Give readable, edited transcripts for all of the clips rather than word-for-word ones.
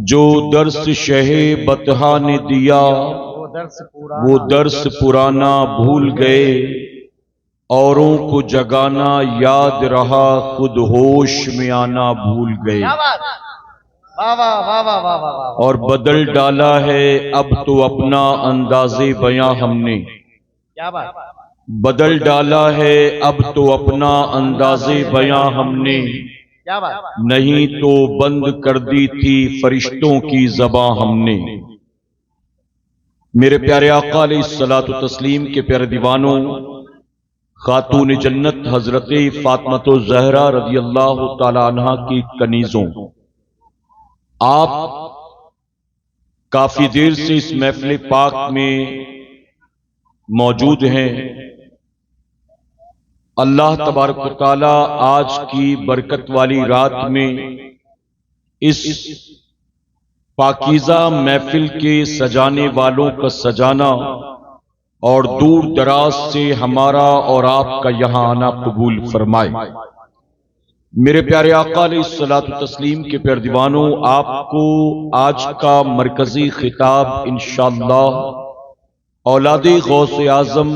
جو درس شہ بطحا نے دیا وہ درس پرانا بھول گئے، اوروں کو جگانا یاد رہا خود ہوش میں آنا بھول گئے۔ اور بدل ڈالا ہے اب تو اپنا انداز بیاں ہم نے، بدل ڈالا ہے اب تو اپنا انداز بیاں ہم نے، نہیں تو بند کر دی تھی فرشتوں کی زباں ہم نے۔ میرے پیارے آقا علیہ الصلوۃ والتسلیم کے پیارے دیوانوں، خاتون جنت حضرت فاطمہ الزہرا رضی اللہ تعالی عنہا کی کنیزوں، آپ کافی دیر سے اس محفل پاک میں موجود ہیں۔ اللہ تبارک و تعالی آج کی برکت والی رات میں اس پاکیزہ محفل کے سجانے والوں کا سجانا اور دور دراز سے ہمارا اور آپ کا یہاں آنا قبول فرمائے۔ میرے پیارے آقا علیہ الصلوۃ والتسلیم کے پیارے دیوانوں، آپ کو آج کا مرکزی خطاب انشاءاللہ اولاد غوث اعظم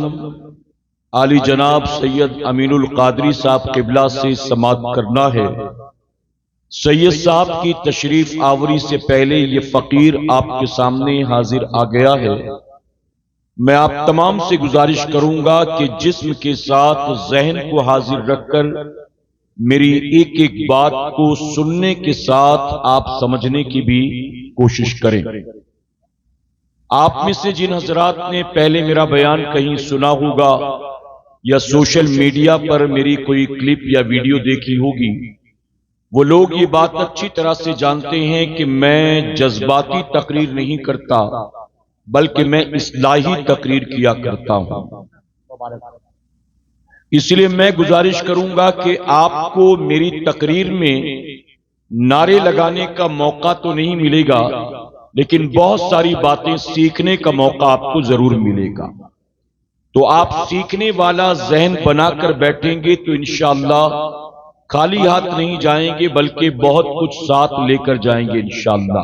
عالی جناب سید امین القادری صاحب قبلہ سے سماعت کرنا ہے۔ سید صاحب کی تشریف آوری سے پہلے یہ فقیر آپ کے سامنے حاضر آ گیا ہے۔ میں آپ تمام سے گزارش کروں گا کہ جسم کے ساتھ ذہن کو حاضر رکھ کر میری ایک ایک بات کو سننے کے ساتھ آپ سمجھنے کی بھی کوشش کریں۔ آپ میں سے جن حضرات نے پہلے میرا بیان کہیں سنا ہوگا یا سوشل میڈیا پر میری کوئی کلپ یا ویڈیو دیکھی ہوگی، وہ لوگ یہ بات اچھی طرح سے جانتے ہیں کہ میں جذباتی تقریر نہیں کرتا بلکہ میں اصلاحی تقریر کیا کرتا ہوں۔ اس لیے میں گزارش کروں گا کہ آپ کو میری تقریر میں نعرے لگانے کا موقع تو نہیں ملے گا، لیکن بہت ساری باتیں سیکھنے کا موقع آپ کو ضرور ملے گا۔ تو آپ سیکھنے والا ذہن بنا کر بیٹھیں گے تو انشاءاللہ خالی ہاتھ نہیں جائیں گے بلکہ بہت کچھ ساتھ لے کر جائیں گے انشاءاللہ۔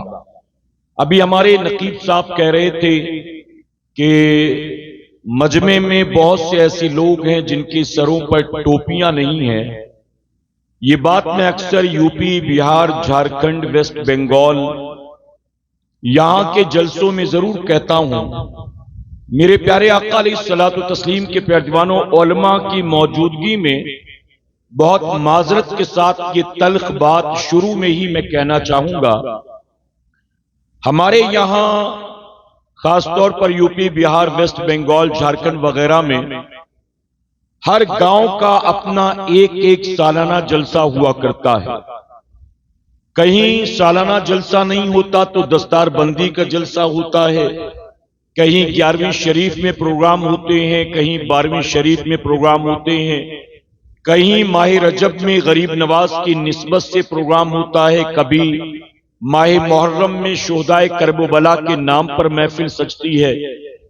ابھی ہمارے نقیب صاحب کہہ رہے تھے کہ مجمع میں بہت سے ایسے لوگ ہیں جن کے سروں پر ٹوپیاں نہیں ہیں۔ یہ بات میں اکثر یوپی، بہار، جھارکھنڈ، ویسٹ بنگال یہاں کے جلسوں میں ضرور کہتا ہوں۔ میرے پیارے آقا علیہ الصلوۃ والتسلیم کے پیارے دیوانوں، علماء کی موجودگی میں بہت معذرت کے ساتھ یہ تلخ بات شروع میں ہی میں کہنا چاہوں گا۔ ہمارے یہاں خاص طور پر یوپی، بہار، ویسٹ بنگال، جھارکھنڈ وغیرہ میں ہر گاؤں کا اپنا ایک ایک سالانہ جلسہ ہوا کرتا ہے۔ کہیں سالانہ جلسہ نہیں ہوتا تو دستار بندی کا جلسہ ہوتا ہے، کہیں 11ویں شریف میں پروگرام ہوتے ہیں، کہیں 12ویں شریف میں پروگرام ہوتے ہیں، کہیں ماہ رجب میں غریب نواز کی نسبت سے پروگرام ہوتا ہے، کبھی ماہ محرم میں شہدائے کرب و بلا کے نام پر محفل سجتی ہے۔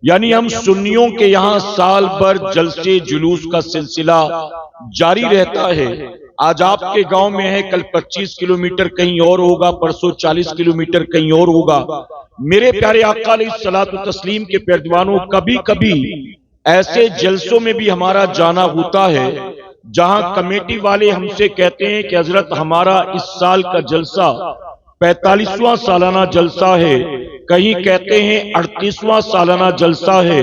یعنی ہم سنیوں کے یہاں سال بھر جلسے جلوس کا سلسلہ جاری رہتا ہے۔ آج آپ کے گاؤں میں ہے، کل 25 کلومیٹر کہیں اور ہوگا، پرسوں 40 کلومیٹر کہیں اور ہوگا۔ میرے پیارے آقا علیہ الصلوۃ والتسلیم کے پیارے دیوانوں، کبھی کبھی ایسے جلسوں میں بھی ہمارا جانا ہوتا ہے جہاں کمیٹی والے ہم سے کہتے ہیں کہ حضرت ہمارا اس سال کا جلسہ 45واں سالانہ جلسہ ہے، کہیں کہتے ہیں 38واں سالانہ جلسہ ہے،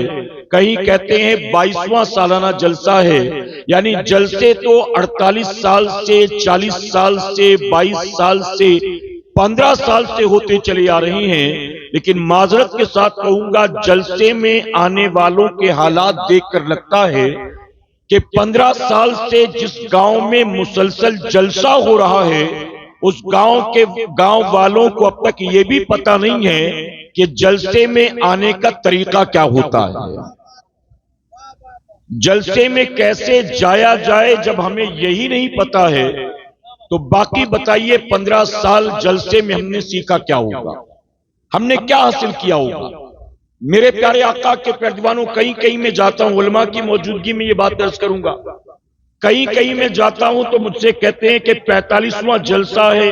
کہیں کہتے ہیں 22واں سالانہ جلسہ ہے۔ یعنی جلسے تو 48 سال سے، 40 سال سے، 22 سال سے، 15 سال سے ہوتے چلے آ رہے ہیں، لیکن معذرت کے ساتھ کہوں گا جلسے میں آنے والوں کے حالات دیکھ کر لگتا ہے کہ 15 سال سے جس گاؤں میں مسلسل جلسہ ہو رہا ہے اس گاؤں والوں کو اب تک یہ بھی پتہ نہیں ہے کہ جلسے میں آنے کا طریقہ کیا ہوتا ہے، جلسے میں کیسے جایا جائے۔ جب ہمیں یہی نہیں پتا ہے تو باقی بتائیے 15 سال جلسے میں ہم نے سیکھا کیا ہوگا، ہم نے کیا حاصل کیا ہوگا۔ میرے پیارے آقا کے پیارے دیوانوں، کہیں کہیں میں جاتا ہوں، علماء کی موجودگی میں یہ بات درج کروں گا، کہیں کہیں میں جاتا ہوں تو مجھ سے کہتے ہیں کہ 45واں جلسہ ہے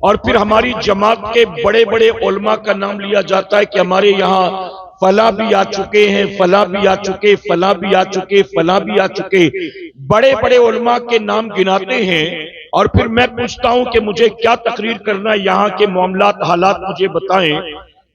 اور پھر ہماری جماعت کے بڑے بڑے علماء کا نام لیا جاتا ہے کہ ہمارے یہاں فلاں بھی آ چکے ہیں، فلاں بھی آ چکے، فلاں بھی آ چکے، فلاں بھی آ چکے، بڑے بڑے علماء کے نام گناتے ہیں، اور پھر میں پوچھتا ہوں کہ مجھے کیا تقریر کرنا ہے، یہاں کے معاملات حالات مجھے بتائیں،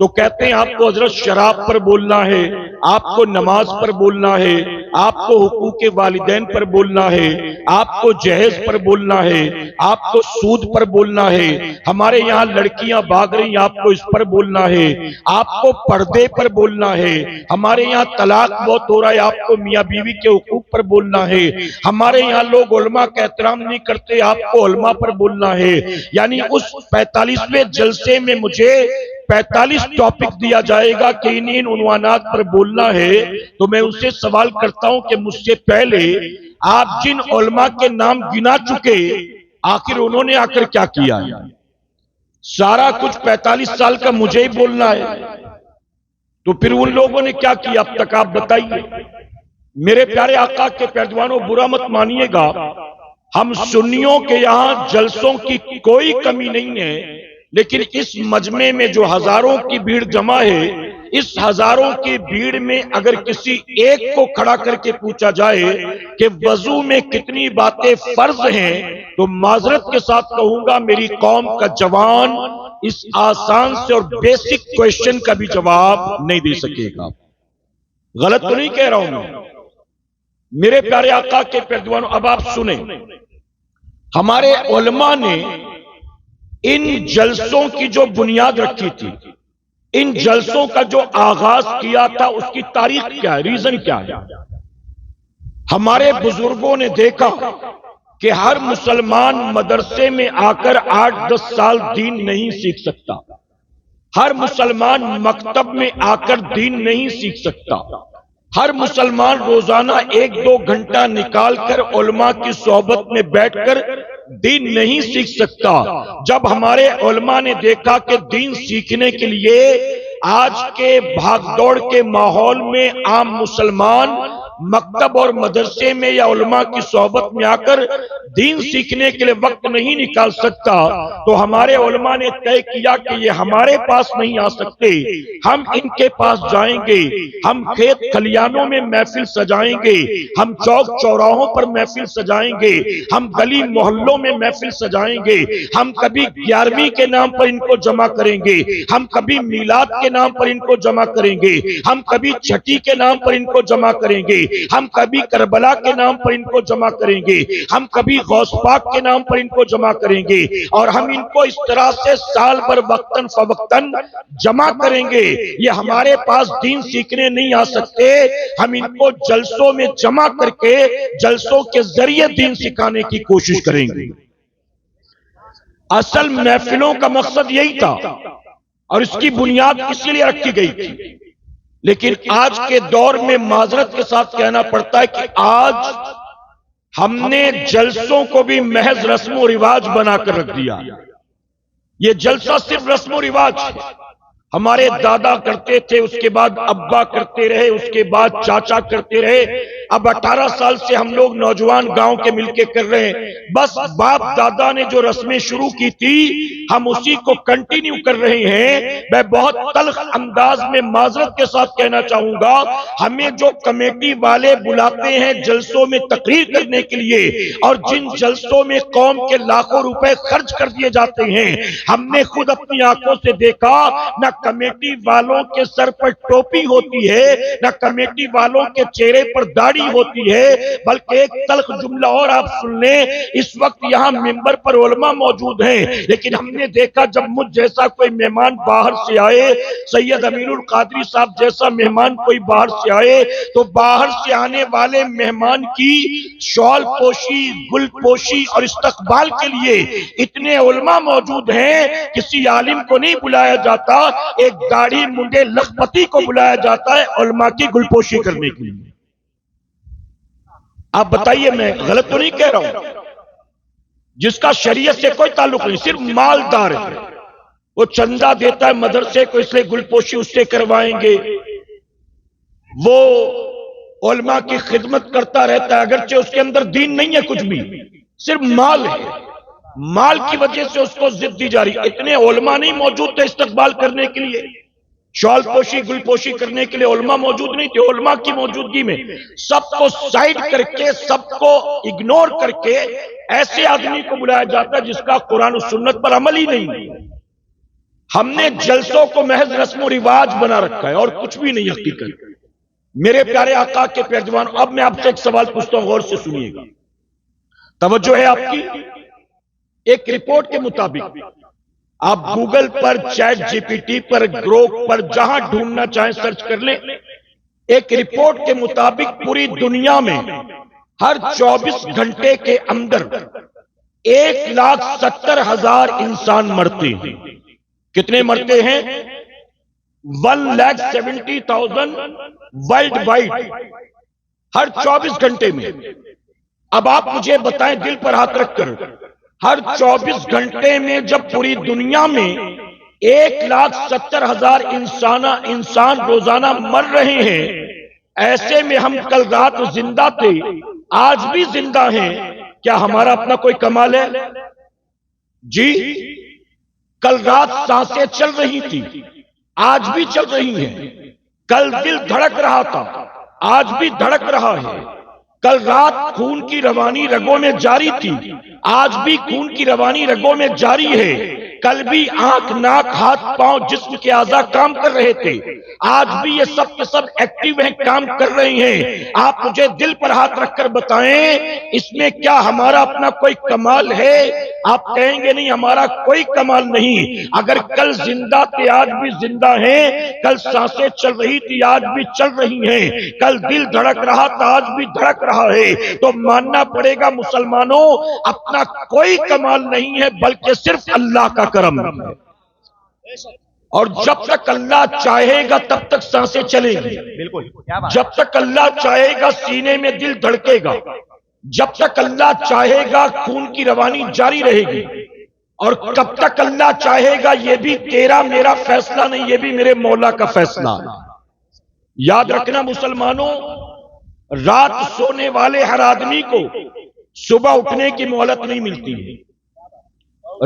تو کہتے ہیں آپ کو حضرت شراب پر بولنا ہے، آپ کو نماز پر بولنا ہے، آپ کو حقوق والدین پر بولنا ہے، آپ کو جہیز پر بولنا ہے، آپ کو سود پر بولنا ہے، ہمارے یہاں لڑکیاں بھاگ رہی ہیں، آپ کو اس پر بولنا ہے، آپ کو پردے پر بولنا ہے، ہمارے یہاں طلاق بہت ہو رہا ہے، آپ کو میاں بیوی کے حقوق پر بولنا ہے، ہمارے یہاں لوگ علماء کا احترام نہیں کرتے، آپ کو علماء پر بولنا ہے۔ یعنی اس 45ویں جلسے میں مجھے 45 ٹاپک دیا جائے گا کہ ان عنوانات پر بولنا ہے، تو میں ان سے سوال کرتا ہوں کہ مجھ سے پہلے آپ جن علماء کے نام گنا چکے، آخر انہوں نے آ کر کیا کیا ہے؟ سارا کچھ 45 سال کا مجھے ہی بولنا ہے، تو پھر ان لوگوں نے کیا کیا اب تک آپ بتائیے۔ میرے پیارے آقا کے پیروانوں، برا مت مانیے گا، ہم سنیوں کے یہاں جلسوں کی کوئی کمی نہیں ہے، لیکن اس مجمع میں جو ہزاروں کی بھیڑ جمع ہے، اس ہزاروں کی بھیڑ میں اگر کسی ایک کو کھڑا کر کے پوچھا جائے کہ وضو میں کتنی باتیں فرض ہیں، تو معذرت کے ساتھ کہوں گا میری قوم کا جوان اس آسان سے اور بیسک کوئسچن کا بھی جواب نہیں دے سکے گا۔ غلط تو نہیں کہہ رہا ہوں میں؟ میرے پیارے آقا کے پیروانوں، اب آپ سنیں، ہمارے علماء نے ان جلسوں کی جو بنیاد رکھی تھی، ان جلسوں کا جو آغاز کیا تھا، اس کی تاریخ کیا ہے، ریزن کیا ہے؟ ہمارے بزرگوں نے دیکھا کہ ہر مسلمان مدرسے میں آ کر 8-10 سال دین نہیں سیکھ سکتا، ہر مسلمان مکتب میں آ کر دین نہیں سیکھ سکتا، ہر مسلمان روزانہ 1-2 گھنٹہ نکال کر علماء کی صحبت میں بیٹھ کر دین نہیں سیکھ سکتا۔ جب ہمارے علماء نے دیکھا کہ دین سیکھنے کے لیے آج کے بھاگ دوڑ کے ماحول میں عام مسلمان مکتب اور مدرسے میں یا علماء کی صحبت میں آ کر دین سیکھنے کے لیے وقت نہیں نکال سکتا، تو ہمارے علماء نے طے کیا کہ یہ ہمارے پاس نہیں آ سکتے، ہم ان کے پاس جائیں گے، ہم کھیت کھلیانوں میں محفل سجائیں گے، ہم چوک چوراہوں پر محفل سجائیں گے، ہم گلی محلوں میں محفل سجائیں گے، ہم کبھی 11ویں کے نام پر ان کو جمع کریں گے، ہم کبھی میلاد کے نام پر ان کو جمع کریں گے، ہم کبھی چھٹی کے نام پر ان کو جمع کریں گے، ہم کبھی کربلا کے نام پر ان کو جمع کریں گے، ہم کبھی غوث پاک کے نام پر ان کو جمع کریں گے، اور ہم ان کو اس طرح سے سال بھر وقتاً فوقتاً جمع کریں گے۔ یہ ہمارے پاس دین سیکھنے نہیں آ سکتے، ہم ان کو جلسوں میں جمع کر کے جلسوں کے ذریعے دین سکھانے کی کوشش کریں گے۔ اصل محفلوں کا مقصد یہی تھا، اور اس کی بنیاد اسی لیے رکھی گئی تھی، لیکن آج کے دور میں معذرت کے ساتھ کہنا پڑتا ہے کہ آج ہم نے جلسوں کو بھی محض رسم و رواج بنا کر رکھ دیا۔ یہ جلسہ صرف رسم و رواج ہے، ہمارے دادا کرتے تھے، اس کے بعد ابا کرتے رہے، اس کے بعد چاچا کرتے رہے، اب 18 سال سے ہم لوگ نوجوان گاؤں کے مل کے کر رہے ہیں۔ بس باپ دادا نے جو رسمیں شروع کی تھی ہم اسی کو کنٹینیو کر رہے ہیں۔ میں بہت تلخ انداز میں معذرت کے ساتھ کہنا چاہوں گا، ہمیں جو کمیٹی والے بلاتے ہیں جلسوں میں تقریر کرنے کے لیے، اور جن جلسوں میں قوم کے لاکھوں روپے خرچ کر دیے جاتے ہیں، ہم نے خود اپنی آنکھوں سے دیکھا، نہ کمیٹی والوں کے سر پر ٹوپی ہوتی ہے، نہ کمیٹی والوں کے چہرے پر داڑھی ہوتی ہے، بلکہ ایک تلخ جملہ اور آپ سن لیں، اس وقت یہاں ممبر پر علماء موجود ہیں، لیکن ہم نے دیکھا جب مجھ جیسا کوئی مہمان باہر سے آئے، سید امیر القادری صاحب جیسا مہمان کوئی باہر سے آئے، تو باہر سے آنے والے مہمان کی شال پوشی، گل پوشی اور استقبال کے لیے اتنے علماء موجود ہیں، کسی عالم کو نہیں بلایا جاتا، ایک داڑھی منڈے لکھپتی کو بلایا جاتا ہے علماء کی گل پوشی کرنے کے لیے۔ آپ بتائیے، میں غلط تو نہیں کہہ رہا ہوں؟ جس کا شریعت سے کوئی تعلق نہیں، صرف مالدار ہے، وہ چندہ دیتا ہے مدرسے کو، اس لیے گل پوشی اس سے کروائیں گے، وہ علماء کی خدمت کرتا رہتا ہے، اگرچہ اس کے اندر دین نہیں ہے کچھ بھی، صرف مال ہے۔ مال کی وجہ سے اس کو ضد دی جا رہی. اتنے علماء نہیں موجود تھے استقبال کرنے کے لیے، شال پوشی گل پوشی کرنے کے لیے علماء موجود نہیں تھے. علماء کی موجودگی میں سب کو سائڈ کر کے، سب کو اگنور کر کے ایسے آدمی کو بلایا جاتا ہے جس کا قرآن و سنت پر عمل ہی نہیں. ہم نے جلسوں کو محض رسم و رواج بنا رکھا ہے اور کچھ بھی نہیں حقیقت. میرے پیارے آقا کے پیروان، اب میں آپ سے ایک سوال پوچھتا ہوں، غور سے سنیے گا، توجہ ہے آپ کی. ایک رپورٹ کے مطابق آپ گوگل پر، چیٹ جی پی ٹی پر، گروک پر، جہاں ڈھونڈنا چاہیں سرچ کر لیں. ایک رپورٹ کے مطابق پوری دنیا میں ہر 24 گھنٹے کے اندر 1,70,000 انسان مرتے ہیں. کتنے مرتے ہیں؟ 1,70,000 ورلڈ وائڈ ہر 24 گھنٹے میں. اب آپ مجھے بتائیں دل پر ہاتھ رکھ کر، ہر 24 گھنٹے میں جب پوری دنیا میں 1,70,000 انسان روزانہ مر رہے ہیں، ایسے میں ہم کل رات زندہ تھے، آج بھی زندہ ہیں، کیا ہمارا اپنا کوئی کمال ہے؟ جی، کل رات سانسیں چل رہی تھی، آج بھی چل رہی ہیں. کل دل دھڑک رہا تھا، آج بھی دھڑک رہا ہے. کل رات خون کی روانی رگوں میں جاری تھی، آج بھی خون کی روانی رگوں میں جاری ہے. کل بھی آنکھ، ناک، ہاتھ، پاؤں، جسم کے اعضاء کام کر رہے تھے، آج بھی یہ سب کے سب ایکٹیو ہیں، کام کر رہے ہیں. آپ مجھے دل پر ہاتھ رکھ کر بتائیں، اس میں کیا ہمارا اپنا کوئی کمال ہے؟ آپ کہیں گے نہیں، ہمارا کوئی کمال نہیں. اگر کل زندہ تھے، آج بھی زندہ ہیں، کل سانسیں چل رہی تھی، آج بھی چل رہی ہیں، کل دل دھڑک رہا تھا، آج بھی دھڑک رہا ہے، تو ماننا پڑے گا مسلمانوں، اپنا کوئی کمال نہیں ہے بلکہ صرف اللہ کا کرم ہے. اور جب تک اللہ چاہے گا تب تک سانسیں چلیں گی، جب تک اللہ چاہے گا سینے میں دل دھڑکے گا، جب تک اللہ چاہے گا خون کی روانی جاری رہے گی، اور کب تک اللہ چاہے گا یہ بھی تیرا میرا فیصلہ نہیں، یہ بھی میرے مولا کا فیصلہ ہے. یاد رکھنا مسلمانوں، رات سونے والے ہر آدمی کو صبح اٹھنے کی مہلت نہیں ملتی ہے.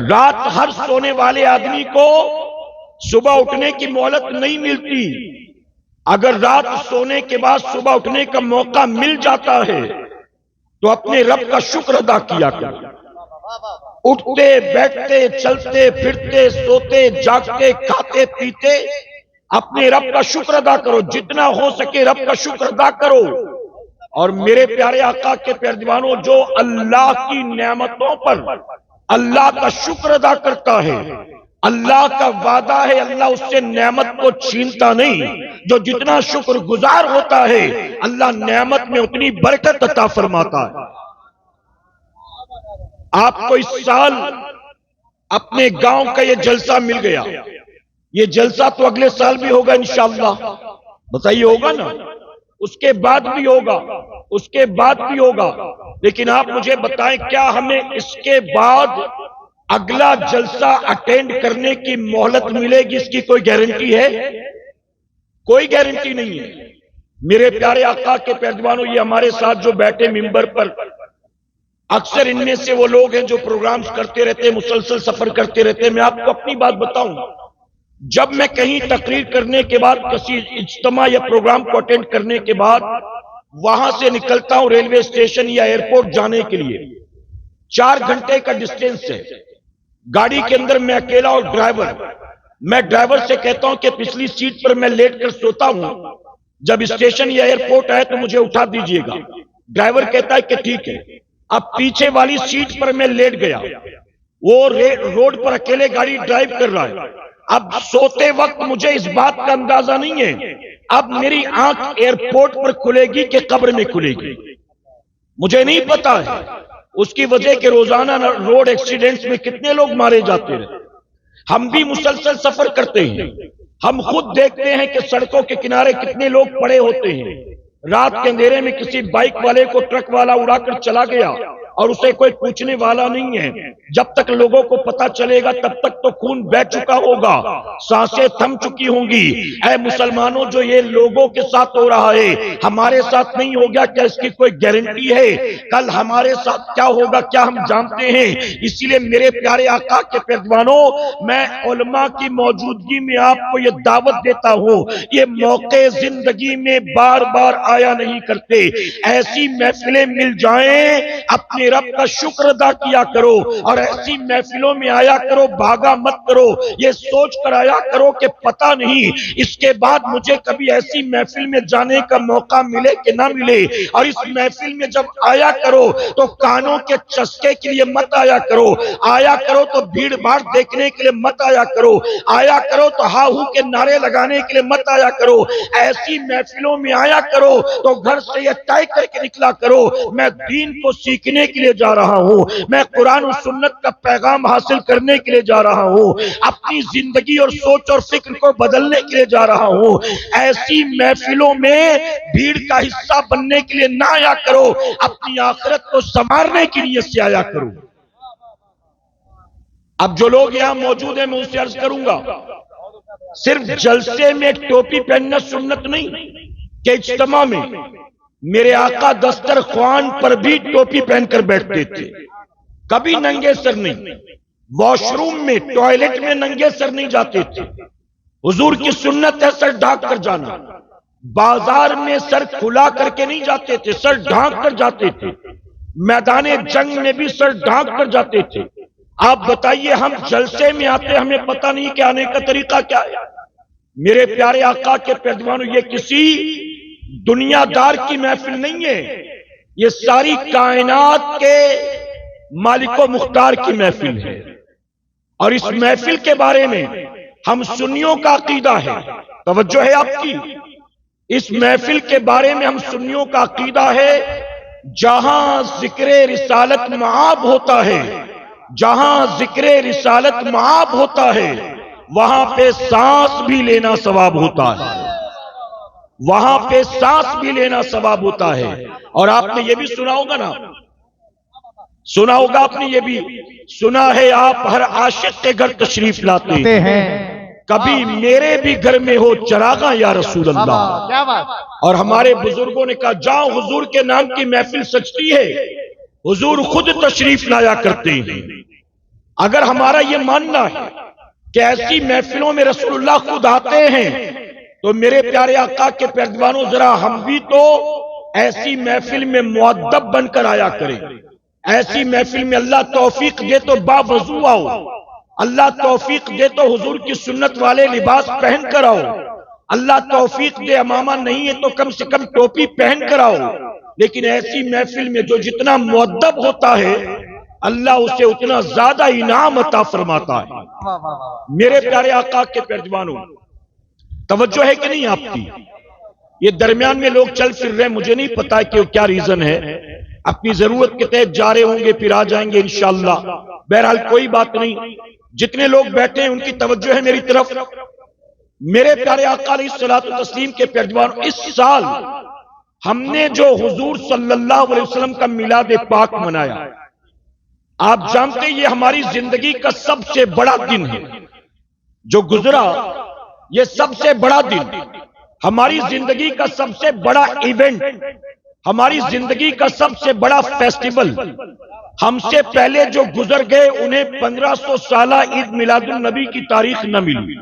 رات ہر سونے والے آدمی کو صبح اٹھنے کی مہلت نہیں ملتی. اگر رات سونے کے بعد صبح اٹھنے کا موقع مل جاتا ہے تو اپنے رب کا شکر ادا کیا کرو. اٹھتے بیٹھتے چلتے پھرتے سوتے جاگتے کھاتے پیتے اپنے رب کا شکر ادا کرو، جتنا ہو سکے رب کا شکر ادا کرو. اور میرے پیارے آقا کے پیروانوں، جو اللہ کی نعمتوں پر اللہ کا شکر ادا کرتا ہے، اللہ کا وعدہ ہے اللہ اس سے نعمت کو چھینتا نہیں. جو جتنا شکر گزار ہوتا ہے اللہ نعمت میں اتنی برکت عطا فرماتا ہے. آپ کو اس سال اپنے گاؤں کا یہ جلسہ مل گیا، یہ جلسہ تو اگلے سال بھی ہوگا انشاءاللہ. بتائیے ہوگا نا؟ اس کے بعد بھی ہوگا، اس کے بعد بھی ہوگا. لیکن آپ مجھے بتائیں، کیا ہمیں اس کے بعد اگلا جلسہ اٹینڈ کرنے کی مہلت ملے گی؟ اس کی کوئی گارنٹی ہے؟ کوئی گارنٹی نہیں ہے. میرے پیارے آقا کے پیروانوں، یہ ہمارے ساتھ جو بیٹھے ممبر پر، اکثر ان میں سے وہ لوگ ہیں جو پروگرامز کرتے رہتے، مسلسل سفر کرتے رہتے. میں آپ کو اپنی بات بتاؤں، جب میں کہیں تقریر کرنے کے بعد، کسی اجتماع یا پروگرام کو اٹینڈ کرنے کے بعد وہاں سے نکلتا ہوں ریلوے اسٹیشن یا ایئرپورٹ جانے کے لیے، 4 گھنٹے کا ڈسٹینس ہے. گاڑی کے اندر میں اکیلا اور ڈرائیور. میں ڈرائیور سے کہتا ہوں کہ پچھلی سیٹ پر میں لیٹ کر سوتا ہوں، جب اسٹیشن یا ایئرپورٹ آئے تو مجھے اٹھا دیجئے گا. ڈرائیور کہتا ہے کہ ٹھیک ہے. اب پیچھے والی سیٹ پر میں لیٹ گیا، وہ روڈ پر اکیلے گاڑی ڈرائیو کر رہا ہے. اب سوتے وقت مجھے اس بات کا اندازہ نہیں ہے اب میری آنکھ ایئرپورٹ پر کھلے گی کہ قبر میں کھلے گی، مجھے نہیں پتا ہے. اس کی وجہ کہ روزانہ روڈ ایکسیڈنٹس میں کتنے لوگ مارے جاتے ہیں. ہم بھی مسلسل سفر کرتے ہیں، ہم خود دیکھتے ہیں کہ سڑکوں کے کنارے کتنے لوگ پڑے ہوتے ہیں. رات کے اندھیرے میں کسی بائک والے کو ٹرک والا اڑا کر چلا گیا، اور اسے کوئی پوچھنے والا نہیں ہے. جب تک لوگوں کو پتا چلے گا تب تک تو خون بہہ چکا ہوگا, سانسیں تھم چکی ہوں گی. اے مسلمانوں, جو یہ لوگوں کے ساتھ ہو رہا ہے ہمارے ساتھ نہیں ہو گیا, کیا اس کی کوئی گارنٹی ہے کل ہمارے ساتھ کیا ہوگا کیا ہم جانتے ہیں؟ اسی لیے میرے پیارے آقا کے پیروانوں, میں علماء کی موجودگی میں آپ کو یہ دعوت دیتا ہوں, یہ موقع زندگی میں بار بار آیا نہیں کرتے. ایسی محفلیں مل جائیں اپنے رب کا شکر ادا کیا کرو, اور ایسی محفلوں میں آیا کرو, بھاگا مت کرو, یہ سوچ کر آیا کرو کہ پتہ نہیں اس کے بعد مجھے کبھی ایسی محفل میں جانے کا موقع ملے کہ نہ ملے. اور اس محفل میں جب آیا کرو تو کانوں کے چسکے کے لیے مت آیا کرو, آیا کرو تو بھیڑ بھاڑ دیکھنے کے لیے مت آیا کرو, آیا کرو تو ہا ہو کے نعرے لگانے کے لیے مت آیا کرو. ایسی محفلوں میں آیا کرو تو گھر سے یہ طے کر کے نکلا کرو, میں دین کو سیکھنے کے لیے جا رہا ہوں, میں قرآن و سنت کا پیغام حاصل کرنے کے لیے جا رہا ہوں, اپنی زندگی اور سوچ اور فکر کو بدلنے کے لیے جا رہا ہوں. ایسی محفلوں میں بھیڑ کا حصہ بننے کے لیے نہ آیا کرو, اپنی آخرت کو سنوارنے کی نیت سے آیا کرو. اب جو لوگ یہاں موجود ہیں میں ان سے عرض کروں گا, صرف جلسے میں ٹوپی پہننا سنت نہیں کہ اجتماع میں میرے آقا دسترخوان پر بھی ٹوپی پہن کر بیٹھتے تھے, کبھی ننگے سر نہیں. واش روم میں ٹوائلٹ میں ننگے سر نہیں جاتے تھے, حضور کی سنت ہے سر ڈھانک کر جانا. بازار میں سر کھلا کر کے نہیں جاتے تھے, سر ڈھانک کر جاتے تھے. میدان جنگ میں بھی سر ڈھانک کر جاتے تھے. آپ بتائیے, ہم جلسے میں آتے ہمیں پتہ نہیں کہ آنے کا طریقہ کیا ہے. میرے پیارے آقا کے پیروانوں, یہ کسی دنیا دار کی محفل نہیں ہے, یہ ساری کائنات کے مالک و مختار کی محفل ہے. اور اس محفل کے بارے میں ہم سنیوں کا عقیدہ ہے, توجہ ہے آپ کی, اس محفل کے بارے میں ہم سنیوں کا عقیدہ ہے, جہاں ذکر رسالت معاب ہوتا ہے, جہاں ذکر رسالت معاب ہوتا ہے وہاں پہ سانس بھی لینا ثواب ہوتا ہے, وہاں پہ سانس بھی لینا ثواب ہوتا ہے. اور آپ نے یہ بھی سنا ہوگا نا, سنا ہوگا آپ نے یہ بھی سنا ہے, آپ ہر عاشق کے گھر تشریف لاتے ہیں, کبھی میرے بھی گھر میں ہو چراغاں یا رسول اللہ. اور ہمارے بزرگوں نے کہا جاؤ حضور کے نام کی محفل سجتی ہے, حضور خود تشریف لایا کرتے ہیں. اگر ہمارا یہ ماننا ہے کہ ایسی محفلوں میں رسول اللہ خود آتے ہیں تو میرے پیارے آقا کے پیروانوں, ذرا ہم بھی تو ایسی محفل میں مؤدب بن کر آیا کریں. ایسی محفل میں اللہ توفیق دے تو باوضو آؤ, اللہ توفیق دے تو حضور کی سنت والے لباس پہن کر آؤ, اللہ توفیق دے امامہ نہیں ہے تو کم سے کم ٹوپی پہن کر آؤ. لیکن ایسی محفل میں جو جتنا مؤدب ہوتا ہے اللہ اسے اتنا زیادہ انعام عطا فرماتا ہے. میرے پیارے آقا کے پیروانوں, توجہ ہے کہ نہیں آپ کی؟ یہ درمیان میں لوگ چل پھر رہے, مجھے نہیں پتا کہ کیا ریزن ہے, اپنی ضرورت کے تحت جا رہے ہوں گے پھر آ جائیں گے انشاءاللہ. بہرحال کوئی بات نہیں, جتنے لوگ بیٹھے ہیں ان کی توجہ ہے میری طرف. میرے پیارے آقا علیہ الصلوۃ والتسلیم کے پیروانوں, اس سال ہم نے جو حضور صلی اللہ علیہ وسلم کا میلاد پاک منایا, آپ جانتے ہیں یہ ہماری زندگی کا سب سے بڑا دن ہے جو گزرا, یہ سب سے بڑا دن, ہماری زندگی کا سب سے بڑا ایونٹ, ہماری زندگی کا سب سے بڑا فیسٹیول. ہم سے پہلے جو گزر گئے انہیں 1500 سالہ عید میلاد النبی کی تاریخ نہ ملی,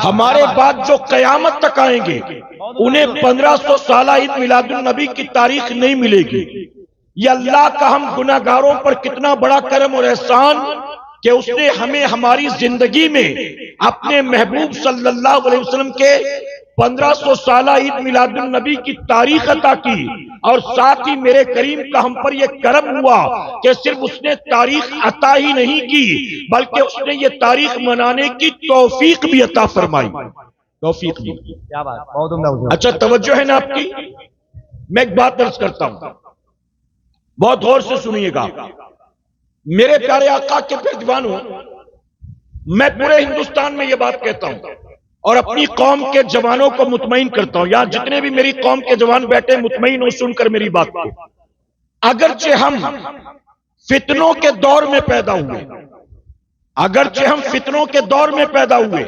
ہمارے بعد جو قیامت تک آئیں گے انہیں 1500 سالہ عید میلاد النبی کی تاریخ نہیں ملے گی. یہ اللہ کا ہم گناہگاروں پر کتنا بڑا کرم اور احسان کہ اس نے ہمیں ہماری زندگی میں اپنے محبوب صلی اللہ علیہ وسلم کے 1500 سالہ عید میلاد النبی کی تاریخ عطا کی. اور ساتھ ہی میرے کریم کا ہم پر یہ کرم ہوا کہ صرف اس نے تاریخ عطا ہی نہیں کی بلکہ اس نے یہ تاریخ منانے کی توفیق بھی عطا فرمائی. توفیق بھی. اچھا توجہ ہے نا آپ کی؟ میں ایک بات عرض کرتا ہوں, بہت غور سے سنیے گا. میرے پیارے آقا کے پیروانوں, میں پورے ہندوستان میں یہ بات کہتا ہوں اور اپنی قوم کے جوانوں کو مطمئن کرتا ہوں, یہاں جتنے بھی میری قوم کے جوان بیٹھے مطمئن ہو سن کر میری بات کو. اگرچہ ہم فتنوں کے دور میں پیدا ہوئے، اگرچہ ہم فتنوں کے دور میں پیدا ہوئے،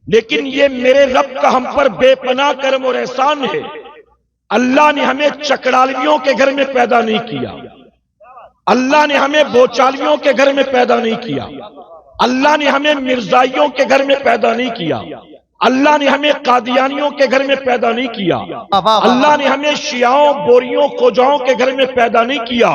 لیکن یہ میرے رب کا ہم پر بے پناہ کرم اور احسان ہے۔ اللہ نے ہمیں چکڑالویوں کے گھر میں پیدا نہیں کیا، اللہ نے ہمیں بوچالیوں کے گھر میں پیدا نہیں کیا، اللہ نے ہمیں مرزائیوں کے گھر میں پیدا نہیں کیا، اللہ نے ہمیں قادیانیوں کے گھر میں پیدا نہیں کیا، اللہ نے ہمیں شیعوں، بوریوں، خوجاؤں کے گھر میں پیدا نہیں کیا،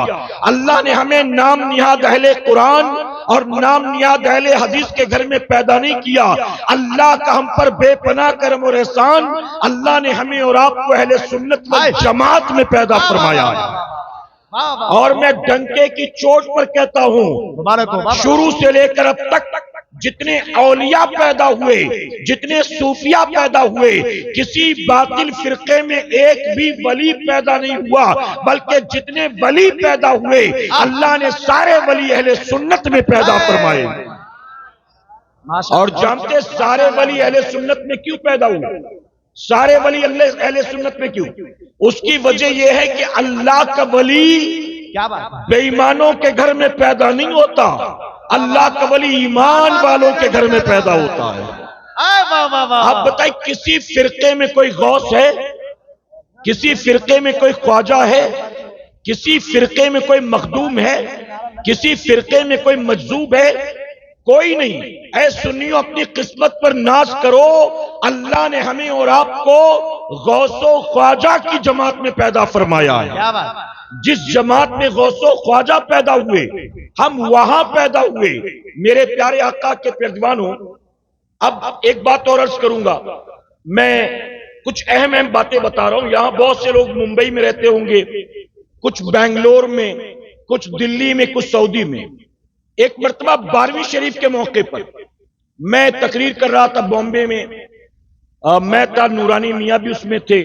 اللہ نے ہمیں نام نہاد اہل قرآن اور نام نہاد اہل حدیث کے گھر میں پیدا نہیں کیا۔ اللہ کا ہم پر بے پناہ کرم اور احسان، اللہ نے ہمیں اور آپ کو اہل سنت والجماعت میں پیدا فرمایا ہے۔ اور میں ڈنکے کی چوٹ پر کہتا ہوں، شروع سے لے کر اب تک جتنے اولیاء پیدا ہوئے، جتنے صوفیاء پیدا ہوئے، کسی باطل فرقے میں ایک بھی ولی پیدا نہیں ہوا، بلکہ جتنے ولی پیدا ہوئے اللہ نے سارے ولی اہل سنت میں پیدا فرمائے۔ اور جانتے سارے ولی اہل سنت میں کیوں پیدا ہوئے؟ سارے ولی اہل سنت میں کیوں؟ اس کی وجہ یہ ہے کہ اللہ کا ولی بے ایمانوں کے گھر میں پیدا نہیں ہوتا، اللہ کا ولی ایمان والوں کے گھر میں پیدا ہوتا ہے۔ آپ بتائیں، کسی فرقے میں کوئی غوث ہے؟ کسی فرقے میں کوئی خواجہ ہے؟ کسی فرقے میں کوئی مخدوم ہے؟ کسی فرقے میں کوئی مجذوب ہے؟ کوئی نہیں۔ اے سنیوں، اپنی قسمت پر ناز کرو، اللہ نے ہمیں اور آپ کو غوث و خواجہ کی جماعت میں پیدا فرمایا ہے۔ جس جماعت میں غوث و خواجہ پیدا ہوئے ہم وہاں پیدا ہوئے۔ میرے پیارے آقا کے پیروانوں، اب ایک بات اور عرض کروں گا، میں کچھ اہم باتیں بتا رہا ہوں۔ یہاں بہت سے لوگ ممبئی میں رہتے ہوں گے، کچھ بنگلور میں، کچھ دلی میں، کچھ سعودی میں۔ ایک مرتبہ 12ویں شریف کے موقع پر میں تقریر کر رہا تھا بامبے میں، میں تھا، نورانی میاں بھی اس میں تھے،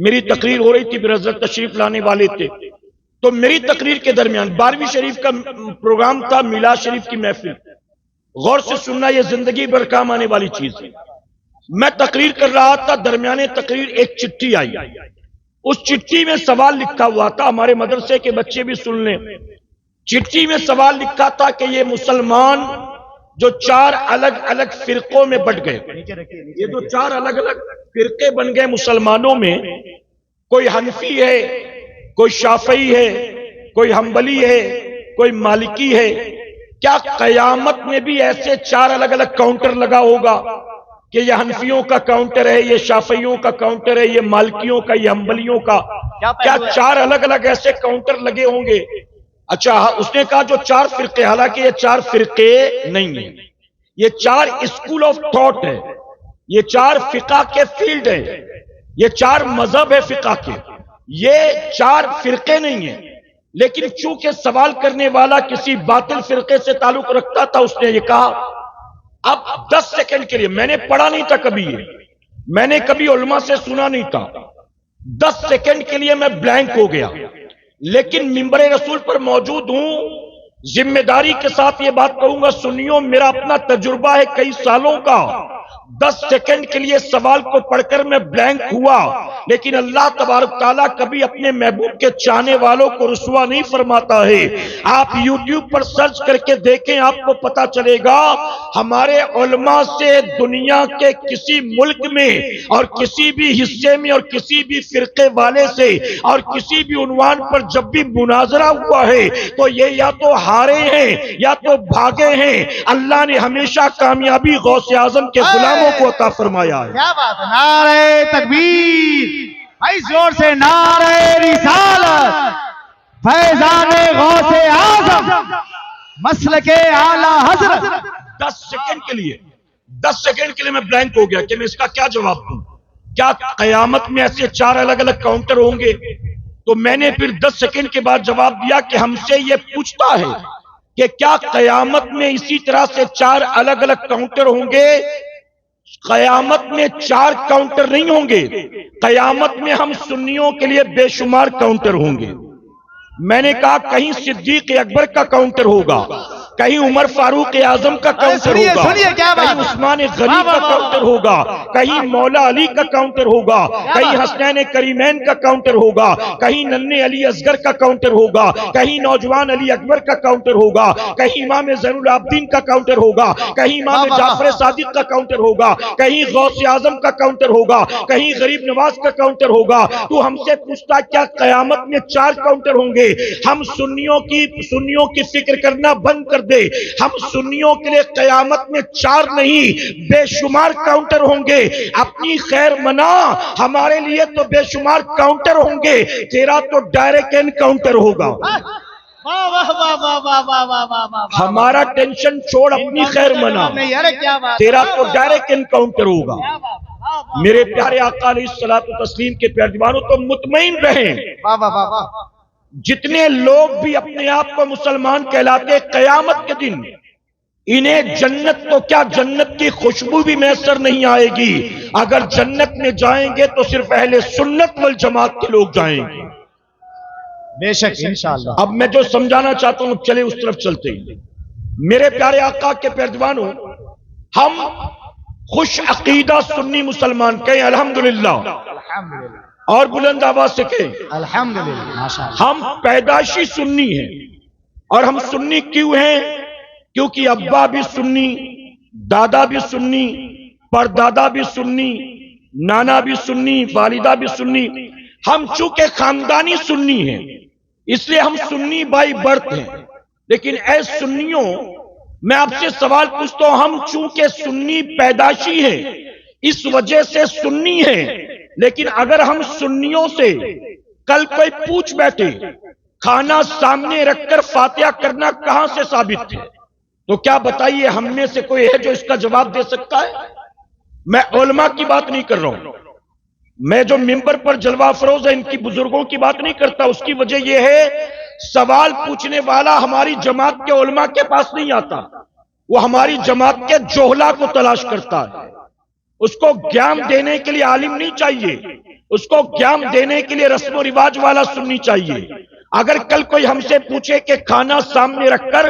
میری تقریر ہو رہی تھی، پھر حضرت تشریف لانے والے تھے۔ تو میری تقریر کے درمیان 12ویں شریف کا پروگرام تھا، میلاد شریف کی محفل۔ غور سے سننا، یہ زندگی بھر کام آنے والی چیز ہے۔ میں تقریر کر رہا تھا، درمیانے تقریر ایک چٹھی آئی، اس چٹھی میں سوال لکھا ہوا تھا، ہمارے مدرسے کے بچے بھی سن لیں۔ چٹھی میں سوال لکھا تھا کہ یہ مسلمان جو 4 الگ الگ فرقوں میں بٹ گئے، یہ جو 4 الگ الگ فرقے بن گئے مسلمانوں میں، کوئی حنفی ہے، کوئی شافعی ہے، کوئی حنبلی ہے، کوئی مالکی ہے، کیا قیامت میں بھی ایسے 4 الگ الگ کاؤنٹر لگا ہوگا کہ یہ حنفیوں کا کاؤنٹر ہے، یہ شافعیوں کا کاؤنٹر ہے، یہ مالکیوں کا، یہ حنبلیوں کا؟ کیا 4 الگ الگ ایسے کاؤنٹر لگے ہوں گے؟ اچھا، اس نے کہا جو 4 فرقے، حالانکہ یہ 4 فرقے نہیں ہیں، یہ 4 اسکول آف تھاٹ ہے، یہ 4 فقہ کے فیلڈ ہیں، یہ 4 مذہب ہے فقہ کے، یہ 4 فرقے نہیں ہیں۔ لیکن چونکہ سوال کرنے والا کسی باطل فرقے سے تعلق رکھتا تھا، اس نے یہ کہا، اب 10 سیکنڈ کے لیے، میں نے پڑھا نہیں تھا کبھی، یہ میں نے کبھی علماء سے سنا نہیں تھا، 10 سیکنڈ کے لیے میں بلینک ہو گیا، لیکن منبر رسول پر موجود ہوں، ذمہ داری کے ساتھ یہ بات کہوں گا، سنیوں، میرا اپنا تجربہ ہے کئی سالوں کا، 10 سیکنڈ کے لیے سوال کو پڑھ کر میں بلینک ہوا، لیکن اللہ تبارک تعالیٰ کبھی اپنے محبوب کے چاہنے والوں کو رسوا نہیں فرماتا ہے۔ آپ یوٹیوب پر سرچ کر کے دیکھیں، آپ کو پتا چلے گا ہمارے علماء سے دنیا کے کسی ملک میں اور کسی بھی حصے میں اور کسی بھی فرقے والے سے اور کسی بھی عنوان پر جب بھی مناظرہ ہوا ہے تو یہ یا تو ہارے ہیں یا تو بھاگے ہیں۔ اللہ نے ہمیشہ کامیابی غوث اعظم کے غلاموں کو عطا فرمایا ہے۔ کیا بات ہے! نعرہ تکبیر! بھائی زور سے نعرہ رسالت! فیضان غوث اعظم مسلک اعلی حضرت! 10 سیکنڈ کے لیے میں بلینک ہو گیا کہ میں اس کا کیا جواب دوں۔ کیا قیامت میں ایسے 4 الگ الگ کاؤنٹر ہوں گے؟ تو میں نے پھر 10 سیکنڈ کے بعد جواب دیا کہ ہم سے یہ پوچھتا ہے کہ کیا قیامت میں اسی طرح سے 4 الگ الگ کاؤنٹر ہوں گے؟ قیامت میں 4 کاؤنٹر نہیں ہوں گے، قیامت میں ہم سنیوں کے لیے بے شمار کاؤنٹر ہوں گے۔ میں نے کہا کہیں صدیق اکبر کا کاؤنٹر ہوگا، کہیں عمر فاروق اعظم کا کاؤنٹر سنیے ہوگا، سنیے کیا بات کہیں ہے؟ عثمان غنی واہ، کا واہ، واہ، کاؤنٹر ہوگا، کہیں مولا علی کا کاؤنٹر ہوگا، کہیں حسنین کریمین کا کاؤنٹر ہوگا، کہیں ننھے علی اصغر کا کاؤنٹر ہوگا، کہیں نوجوان علی اکبر کا کاؤنٹر ہوگا، کہیں امام زین العابدین کا کاؤنٹر ہوگا، کہیں امام واہ، واہ، جعفر صادق کا کاؤنٹر ہوگا، کہیں غوث اعظم کا کاؤنٹر ہوگا، کہیں غریب نواز کا کاؤنٹر ہوگا۔ تو ہم سے پوچھتا کیا قیامت میں 4 کاؤنٹر ہوں گے؟ ہم سنیوں کی فکر کرنا بند کر دے۔ ہم سنیوں کے لیے قیامت میں 4 نہیں بے شمار کاؤنٹر ہوں گے۔ اپنی خیر منا، ہمارے لیے تو بے شمار کاؤنٹر ہوں گے، تیرا تو ڈائریکٹ انکاؤنٹر ہوگا۔ واہ واہ واہ واہ واہ واہ واہ واہ واہ۔ ہمارا ٹینشن چھوڑ، اپنی خیر منا، نہیں، ارے کیا بات، تیرا تو ڈائریکٹ انکاؤنٹر ہوگا۔ میرے پیارے آقا علیہ الصلوۃ والتسلیم کے پیارے دیوانوں، تو مطمئن رہیں، واہ واہ واہ واہ۔ جتنے لوگ بھی اپنے آپ کو مسلمان کہلاتے، قیامت کے دن انہیں جنت تو کیا جنت کی خوشبو بھی میسر نہیں آئے گی۔ اگر جنت میں جائیں گے تو صرف اہل سنت والجماعت کے لوگ جائیں گے۔ بے شک انشاءاللہ۔ اب میں جو سمجھانا چاہتا ہوں، چلے اس طرف چلتے ہیں۔ میرے پیارے آقا کے پیارے دیوانوں، ہم خوش عقیدہ سنی مسلمان کہیں الحمدللہ، الحمدللہ اور بلند آواز سے کہیں الحمدللہ، ماشاءاللہ۔ ہم پیدائشی سنی ہیں۔ اور ہم سنی کیوں ہیں؟ کیونکہ ابا بھی سنی، دادا بھی سنی، پردادا بھی سنی، نانا بھی سنی، والدہ بھی سنی۔ ہم چونکہ خاندانی سنی ہیں، اس لیے ہم سنی بائی برتھ ہیں۔ لیکن اے سنیوں، میں آپ سے سوال پوچھتا ہوں، ہم چونکہ سنی پیدائشی ہیں، اس وجہ سے سنی ہیں، لیکن اگر ہم سنیوں سے کل کوئی پوچھ بیٹھے، کھانا سامنے رکھ کر فاتحہ کرنا کہاں سے ثابت ہے، تو کیا بتائیے ہم میں سے کوئی ہے جو اس کا جواب دے سکتا ہے؟ میں علماء کی بات نہیں کر رہا ہوں، میں جو ممبر پر جلوہ افروز ہے ان کی بزرگوں کی بات نہیں کرتا۔ اس کی وجہ یہ ہے، سوال پوچھنے والا ہماری جماعت کے علماء کے پاس نہیں آتا، وہ ہماری جماعت کے جوہلا کو تلاش کرتا ہے۔ اس کو گیان دینے کے لیے عالم نہیں چاہیے، اس کو گیان دینے کے لیے رسم و رواج والا سننی چاہیے۔ اگر کل کوئی ہم سے پوچھے کہ کھانا سامنے رکھ کر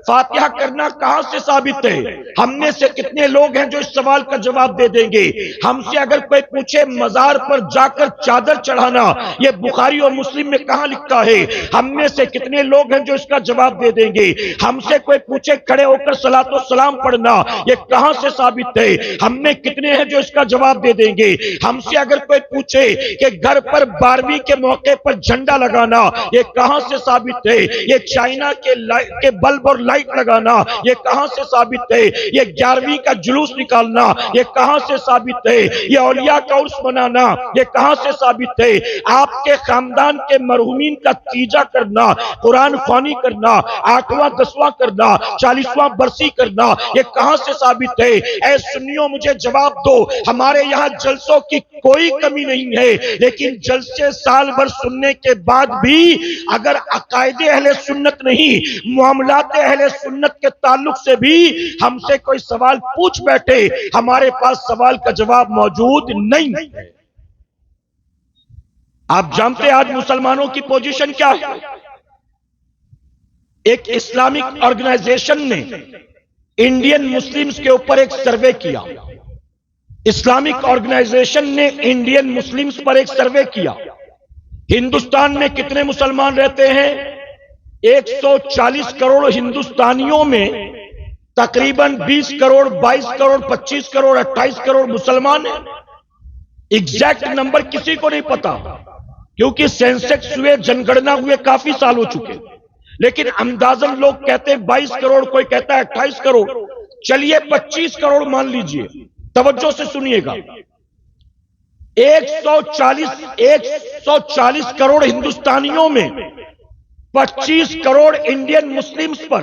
فاتحہ کرنا کہاں سے ثابت ہے، ہم میں سے کتنے لوگ ہیں جو اس سوال کا جواب دے دیں گے؟ ہم سے اگر کوئی پوچھے مزار پر جا کر چادر چڑھانا یہ بخاری اور مسلم میں کہاں لکھا ہے، ہم میں سے کتنے لوگ ہیں جو اس کا جواب دے دیں گے؟ ہم سے کوئی پوچھے کھڑے ہو کر صلاۃ و سلام پڑھنا یہ کہاں سے ثابت ہے، ہم میں کتنے ہیں جو اس کا جواب دے دیں گے؟ ہم سے اگر کوئی پوچھے کہ گھر پر 12ویں کے موقع پر جھنڈا لگانا یہ کہاں سے ثابت ہے، یہ چائنا کے بلب اور لائٹ لگانا یہ کہاں سے ثابت ہے، یہ 11ویں کا جلوس نکالنا یہ کہاں سے ثابت ہے، یہ اولیاء کا عرس منانا یہ کہاں سے ثابت ہے، آپ کے خاندان کے مرحومین کا تیجا کرنا، قرآن خوانی کرنا، 8واں 10واں کرنا، 40واں برسی کرنا یہ کہاں سے ثابت ہے؟ اے سنیوں مجھے جواب دو، ہمارے یہاں جلسوں کی کوئی کمی نہیں ہے، لیکن جلسے سال بھر سننے کے بعد بھی اگر عقائد اہل سنت نہیں، معاملات اہل سنت کے تعلق سے بھی ہم سے کوئی سوال پوچھ بیٹھے، ہمارے پاس سوال کا جواب موجود نہیں ہے۔ آپ جانتے آج مسلمانوں کی پوزیشن کیا ہے؟ ایک اسلامک آرگنائزیشن نے انڈین مسلمز کے اوپر ایک سروے کیا۔ اسلامک آرگنائزیشن نے انڈین مسلمز پر ایک سروے کیا۔ ہندوستان میں کتنے مسلمان رہتے ہیں؟ 140 کروڑ ہندوستانیوں میں تقریباً 20 کروڑ 22 کروڑ 25 کروڑ 28 کروڑ مسلمان ہیں۔ ایگزیکٹ نمبر کسی کو نہیں پتا، کیونکہ سینسیکس ہوئے، جن گڑنا ہوئے کافی سال ہو چکے، لیکن اندازن لوگ کہتے ہیں 22 کروڑ، کوئی کہتا ہے 28 کروڑ، چلیے 25 کروڑ مان لیجئے۔ توجہ سے سنیے گا، 140 کروڑ ہندوستانیوں میں 25 کروڑ انڈین مسلمز پر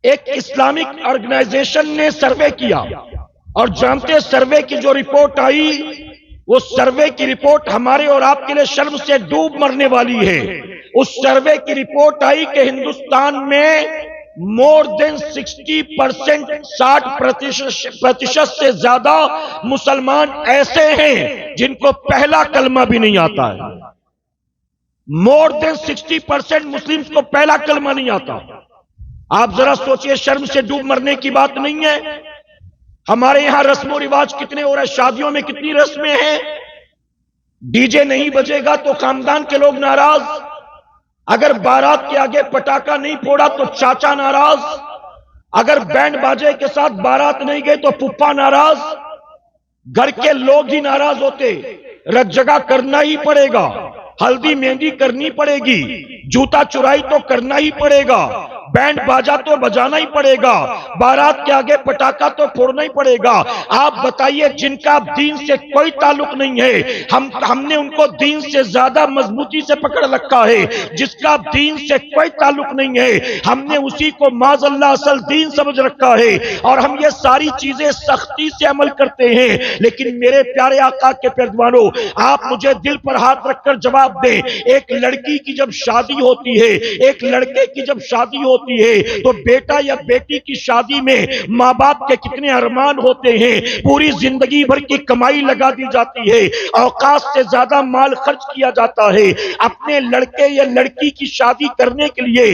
ایک اسلامک آرگنائزیشن نے سروے کیا، اور جانتے سروے کی جو رپورٹ آئی، وہ سروے کی رپورٹ ہمارے اور آپ کے لیے شرم سے ڈوب مرنے والی ہے۔ اس سروے کی رپورٹ آئی کہ ہندوستان میں مور دین 60%، 60% سے زیادہ مسلمان ایسے ہیں جن کو پہلا کلمہ بھی نہیں آتا ہے۔ مور دین 60% مسلمز کو پہلا کلمہ نہیں آتا۔ آپ ذرا سوچئے، شرم سے ڈوب مرنے کی بات نہیں ہے۔ ہمارے یہاں رسم و رواج کتنے ہو رہے ہیں، شادیوں میں کتنی رسمیں ہیں۔ ڈی جے نہیں بجے گا تو خاندان کے لوگ ناراض، اگر بارات کے آگے پٹاخہ نہیں پھوڑا تو چاچا ناراض، اگر بینڈ باجے کے ساتھ بارات نہیں گئے تو پھپھا ناراض، گھر کے لوگ ہی ناراض ہوتے۔ رت جگہ کرنا ہی پڑے گا، ہلدی مہندی کرنی پڑے گی، جوتا چرائی تو کرنا ہی پڑے گا، بینڈ باجا تو بجانا ہی پڑے گا، بارات کے آگے پٹاخہ تو پھوڑنا ہی پڑے گا۔ آپ بتائیے، جن کا دین سے کوئی تعلق نہیں ہے، ہم نے ان کو دین سے زیادہ مضبوطی سے پکڑ رکھا ہے۔ جس کا دین سے کوئی تعلق نہیں ہے، ہم نے اسی کو معاذ اللہ اصل دین سمجھ رکھا ہے، اور ہم یہ ساری چیزیں سختی سے عمل کرتے ہیں۔ لیکن میرے پیارے آقا کے پیروانوں، آپ مجھے دل پر ہاتھ رکھ کر جواب دیں، ایک لڑکی کی جب شادی ہوتی ہے، ایک لڑکے کی جب شادی ہوتی ہے، تو بیٹا یا بیٹی کی شادی میں ماں باپ کے کتنے ارمان ہوتے ہیں، پوری زندگی بھر کی کمائی لگا دی جاتی ہے، اوقات سے زیادہ مال خرچ کیا جاتا ہے، اپنے لڑکے یا لڑکی کی شادی کرنے کے لیے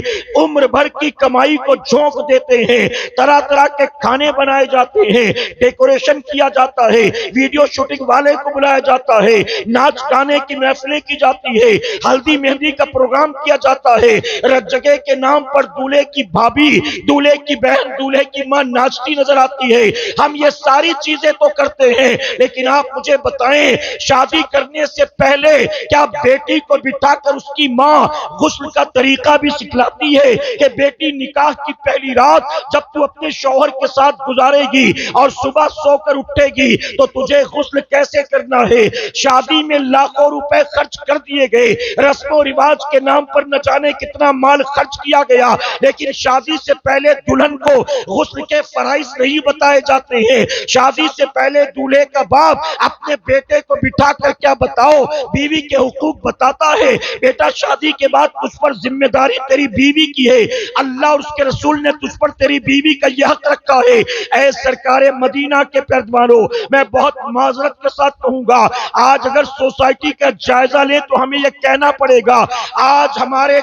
عمر بھر کی کمائی کو جھونک دیتے ہیں، طرح طرح کے کھانے بنائے جاتے ہیں، ڈیکوریشن کیا جاتا ہے، ویڈیو شوٹنگ والے کو بلایا جاتا ہے، ناچ گانے کی محفلیں کی جاتی ہے، ہلدی مہندی کا پروگرام کیا جاتا ہے، رت جگہ کے نام پر دولہے کی بھابھی، دولہے کی بہن، دولہے کی ماں ناچتی نظر آتی ہے۔ ہم یہ ساری چیزیں تو کرتے ہیں، لیکن آپ مجھے بتائیں، شادی کرنے سے پہلے کیا بیٹی کو بٹھا کر اس کی ماں غسل کا طریقہ بھی سکھلاتی ہے کہ بیٹی نکاح کی پہلی رات جب تو اپنے شوہر کے ساتھ گزارے گی اور صبح سو کر اٹھے گی تو تجھے غسل کیسے کرنا ہے؟ شادی میں لاکھوں روپے خرچ کر دیے گئے، رسم و رواج کے نام پر نہ جانے کتنا مال خرچ کیا گیا، لیکن شادی سے پہلے دلہن کو غسل کے فرائض نہیں بتائے جاتے ہیں۔ شادی سے پہلے دولہے کا باپ اپنے بیٹے کو بٹھا کر کیا بتاؤ بیوی کے حقوق بتاتا ہے، بیٹا شادی کے بعد تجھ پر ذمہ داری تیری بیوی کی ہے، اللہ اور اس کے رسول نے تجھ پر تیری بیوی کا یہ حق رکھا ہے۔ اے سرکار مدینہ کے پیروانوں، میں بہت معذرت کے ساتھ کہوں گا، آج اگر سوسائٹی کا جائزہ لے تو ہمیں یہ کہنا پڑے گا، آج ہمارے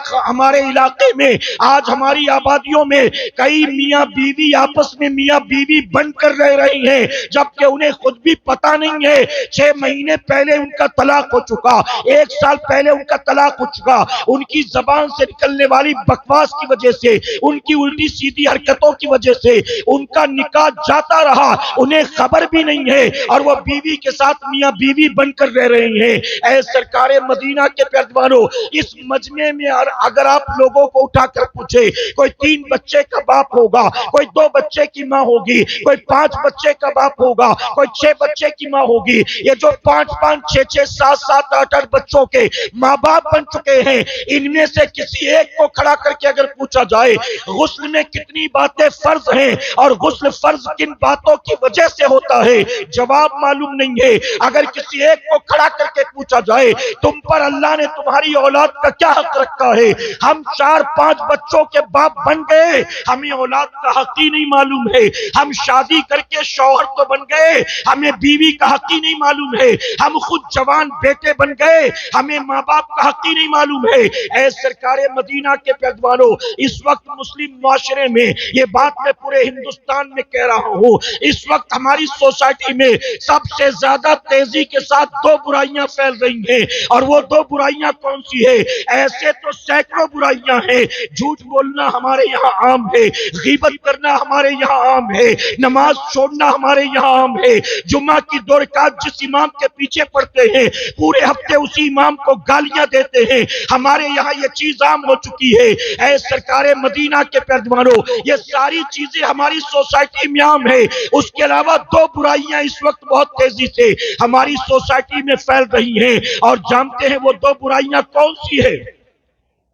علاقے میں، آج ہماری آبادیوں میں کئی میاں بیوی آپس میں میاں بیوی بن کر رہ رہی ہیں، جبکہ انہیں خود بھی پتہ نہیں ہے 6 مہینے پہلے ان کا طلاق ہو چکا، 1 سال پہلے ان کا طلاق ہو چکا، ان کی زبان سے نکلنے والی بکواس کی وجہ سے، ان کی الٹی سیدھی حرکتوں کی وجہ سے ان کا نکاح جاتا رہا، انہیں خبر بھی نہیں ہے، اور وہ بیوی کے ساتھ میاں بیوی بن کر رہ رہی ہیں۔ اے سرکار مدینہ کے پیروانوں، اس مجمع میں اگر آپ لوگوں کو اٹھا کر پوچھے، کوئی 3 بچے کا باپ ہوگا، کوئی 2 بچے کی ماں ہوگی، کوئی 5 بچے کا باپ ہوگا، کوئی 6 بچے کی ماں ہوگی، یہ جو 5 6 7 8 بچوں کے ماں باپ بن چکے ہیں، ان میں سے کسی ایک کو کھڑا کر کے اگر پوچھا جائے غسل میں کتنی باتیں فرض ہیں اور غسل فرض کن باتوں کی وجہ سے ہوتا ہے، جواب معلوم نہیں ہے۔ اگر کسی ایک کو کھڑا کر کے پوچھا جائے تم پر اللہ نے تمہاری اولاد کا کیا حق رکھا ہے، ہم 4 5 بچوں کے باپ بن گئے، ہمیں اولاد کا حق ہی نہیں معلوم ہے، ہم شادی کر کے شوہر تو بن گئے، ہمیں بیوی کا حق ہی نہیں معلوم ہے، ہم خود جوان بیٹے بن گئے، ہمیں ماں باپ کا حق ہی نہیں معلوم ہے۔ اے سرکار مدینہ کے پیروانوں، اس وقت مسلم معاشرے میں یہ بات میں پورے ہندوستان میں کہہ رہا ہوں، اس وقت ہماری سوسائٹی میں سب سے زیادہ تیزی کے ساتھ 2 برائیاں پھیل رہی ہیں، اور وہ 2 برائیاں کون سی ہے؟ ایسے تو سینکڑوں برائیاں ہیں، جھوٹ بولنا ہمارے یہاں عام ہے، غیبت کرنا ہمارے یہاں عام ہے، نماز چھوڑنا ہمارے یہاں عام ہے، جمعہ کی 2 رکعت جس امام کے پیچھے پڑھتے ہیں پورے ہفتے اسی امام کو گالیاں دیتے ہیں، ہمارے یہاں یہ چیز عام ہو چکی ہے۔ اے سرکار مدینہ کے پیروانوں، یہ ساری چیزیں ہماری سوسائٹی میں عام ہے، اس کے علاوہ 2 برائیاں اس وقت بہت تیزی سے ہماری سوسائٹی میں پھیل رہی ہیں، اور جانتے ہیں وہ 2 برائیاں کون سی ہے؟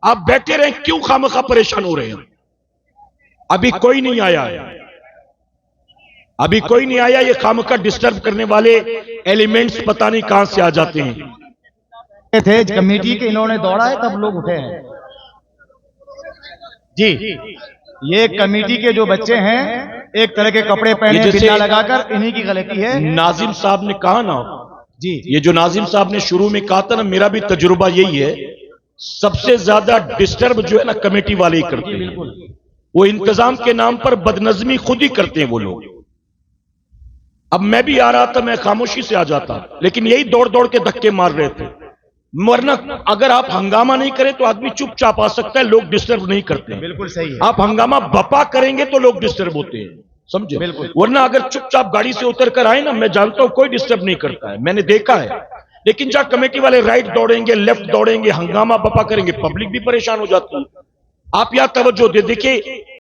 آپ بیٹھے رہیں، کیوں خامخواہ پریشان ہو رہے ہیں؟ ابھی کوئی نہیں آیا ہے، ابھی کوئی نہیں آیا، یہ خامخواہ ڈسٹرب کرنے والے ایلیمنٹس پتہ نہیں کہاں سے آ جاتے ہیں۔ تھے کمیٹی کے انہوں نے دوڑا ہے تب لوگ اٹھے ہیں جی، یہ کمیٹی کے جو بچے ہیں ایک طرح کے کپڑے پہنے بلا لگا کر، انہی کی غلطی ہے۔ ناظم صاحب نے کہا نا جی، یہ جو ناظم صاحب نے شروع میں کہا تھا نا، میرا بھی تجربہ یہی ہے، سب سے زیادہ ڈسٹرب جو ہے نا کمیٹی والے ہی کرتے ہیں۔ وہ انتظام کے نام پر بدنظمی خود ہی کرتے ہیں وہ لوگ. اب میں بھی آ رہا تھا, میں خاموشی سے آ جاتا, لیکن یہی دوڑ دوڑ کے دھکے مار رہے تھے. ورنہ اگر آپ ہنگامہ نہیں کریں تو آدمی چپ چاپ آ سکتا ہے, لوگ ڈسٹرب نہیں کرتے. بالکل صحیح ہے. آپ ہنگامہ بپا کریں گے تو لوگ ڈسٹرب ہوتے ہیں, سمجھے. بالکل. ورنہ اگر چپ چاپ گاڑی سے اتر کر آئے نا, میں جانتا ہوں کوئی ڈسٹرب نہیں کرتا ہے, میں نے دیکھا ہے. لیکن جہاں کمیٹی والے رائٹ دوڑیں گے, لیفٹ دوڑیں گے, ہنگامہ بپا کریں گے, پبلک بھی پریشان ہو جاتی ہے. آپ یہاں توجہ دے. دیکھیں